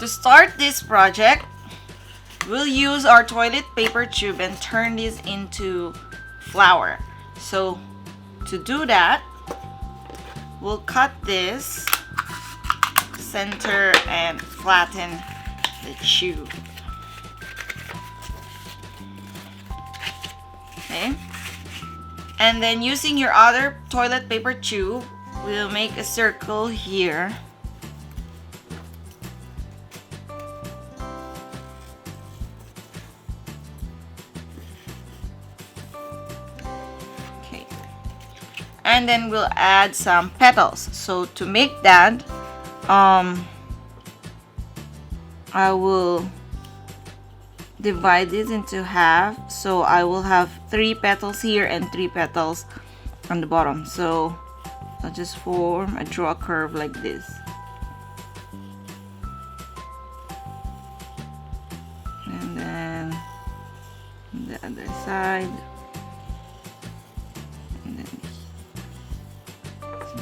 To start this project, we'll use our toilet paper tube and turn this into flower. So to do that, we'll cut this center and flatten the tube. Okay. And then using your other toilet paper tube, we'll make a circle here. Okay. And then we'll add some petals. So to make that, I will divide this into half, so I will have 3 petals here and 3 petals on the bottom. So I'll just draw a curve like this, and then the other side, and then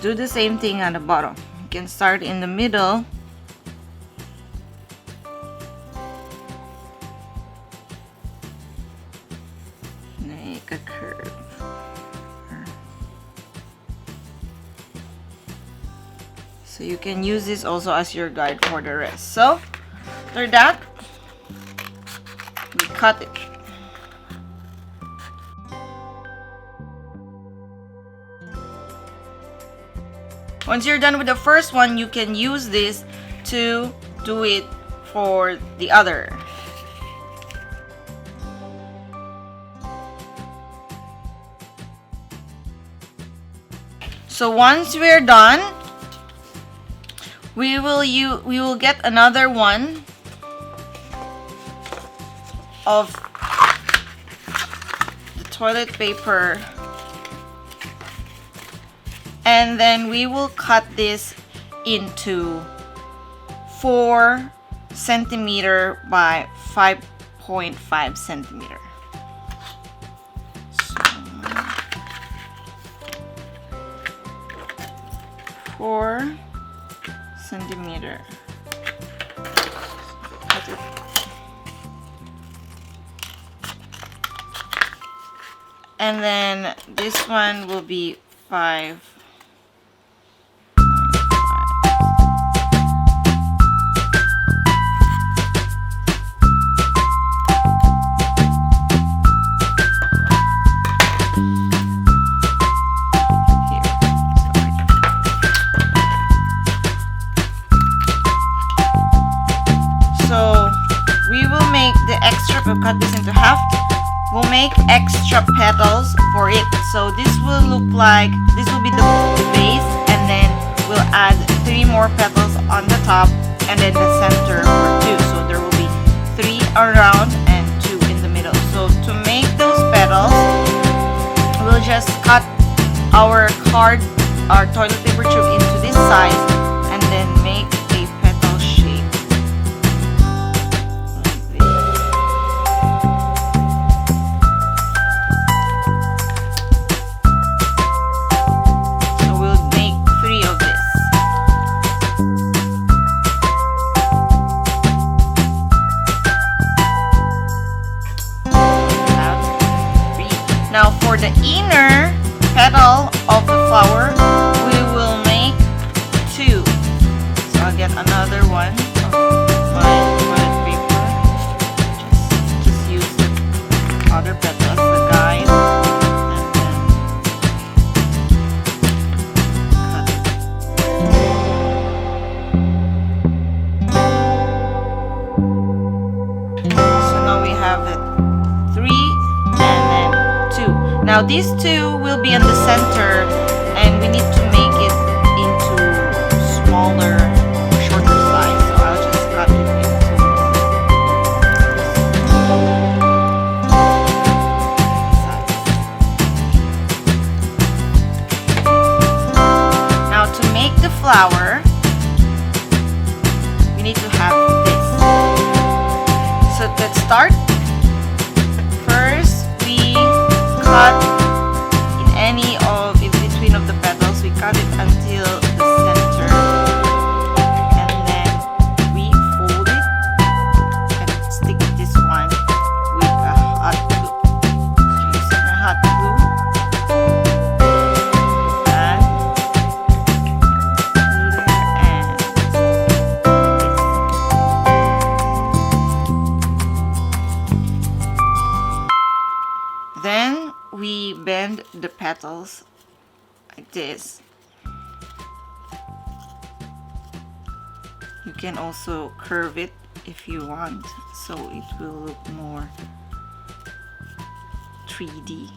do the same thing on the bottom. You can start in the middle. Make a curve. So you can use this also as your guide for the rest. So after that, we cut it. Once you're done with the first one, you can use this to do it for the other. So once we're done, we will get another one of the toilet paper, and then we will cut this into 4 centimeter by 5.5 centimeter. 4 centimeter. And then this one will be 5. We'll cut this into half. We'll make extra petals for it. So this will look like, this will be the base, and then we'll add 3 more petals on the top, and then the center for 2. So there will be 3 around and 2 in the middle. So to make those petals, we'll just cut our toilet paper tube into this size, and then make a petal shape. Now for the inner petal of the flower, we will make 2. So I'll get another one of my toilet paper. Just use the other petal as the guide, and then cut it. So now we have it 3 and then 2. Now these 2 will be in the center, and we need to make it into smaller, shorter size. So I'll just cut it into size. Now to make the flower, we need to have this. So let's start. First, we cut in any of in between of the petals. We cut it until the center, and then we fold it. Then we bend the petals like this. You can also curve it if you want, so it will look more 3D.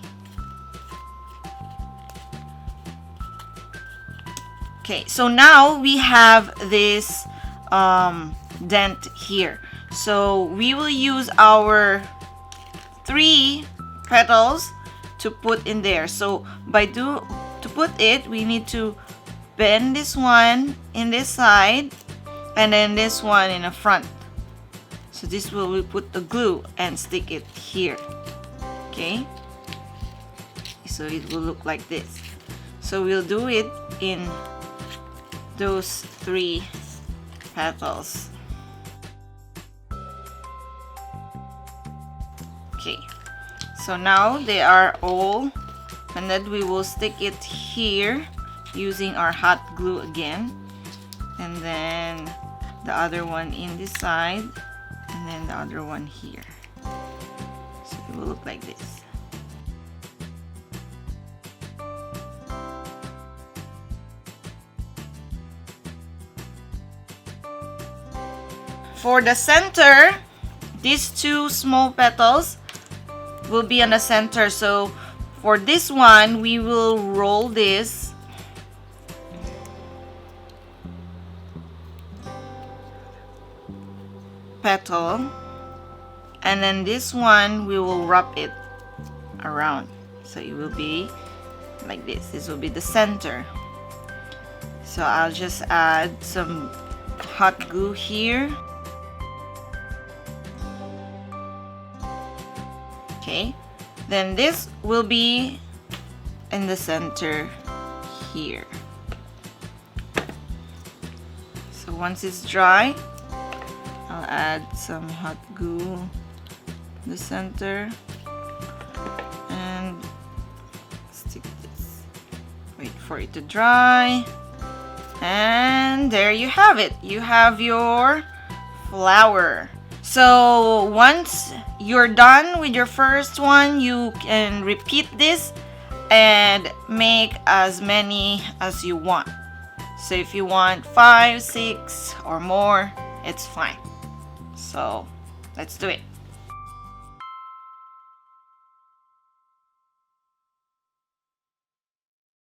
Okay, so now we have this dent here. So we will use our 3 petals to put in there. So to put it, we need to bend this one in this side and then this one in the front. So this will we put the glue and stick it here. Okay, so it will look like this. So we'll do it in those 3 petals. Okay, so now they are all, and then we will stick it here using our hot glue again, and then the other one in this side, and then the other one here. So it will look like this. For the center, these 2 small petals will be on the center. So for this one, we will roll this petal, and then this one we will wrap it around. So it will be like this. This will be the center. So I'll just add some hot glue here. Okay, then this will be in the center here. So once it's dry, I'll add some hot glue in the center and stick this. Wait for it to dry, and there you have it. You have your flower. So once you're done with your first one, you can repeat this and make as many as you want. So if you want 5, 6 or more, it's fine. So let's do it.